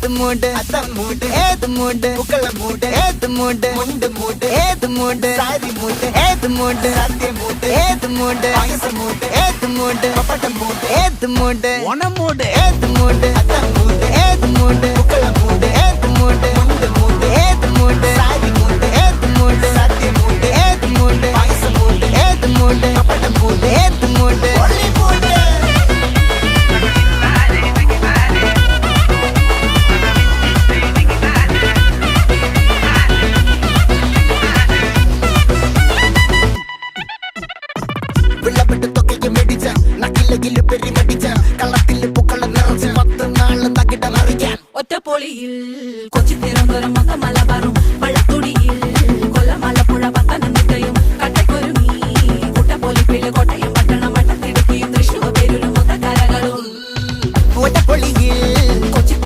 ഏത് മൂട് അത്തം മൂട് ഏത് മൂട് പൂക്കള മൂട് ഏത് മൂട് മുണ്ട് മൂട് ഏത് മൂട് സാരി മൂട് ഏത് മൂട് സദ്യ മൂട് ഏത് മൂട് പായസ മൂട് ഏത് മൂട് പപ്പടം മൂട് ഏത് മൂട് ഓണം മൂട് ഏത് മൂട് അത്തം മൂട് ഏത് മൂട് പൂക്കള മൂട് ഏത് മൂട് മുണ്ട് മൂട് ഏത് മൂട് സാരി മൂട് ഏത് മൂട് സദ്യ മൂട് ഏത് മൂട് പായസ മൂട് ഏത് മൂട് പപ്പടം മൂട് ഏത് മൂട് ഒളി മൂട് വിളവിട്ട് തൊക്കയ്ക്ക് മെടിച്ച നക്കിലകില് പെരിമടിച്ച കള്ളത്തില് പൂക്കളം നിറച്ച് 10 നാള് തകിട മറിക്കാൻ ഒറ്റപ്പൊളിയിൽ കൊച്ചി തിരുവനന്തപുരം മൊത്തം മലബാറും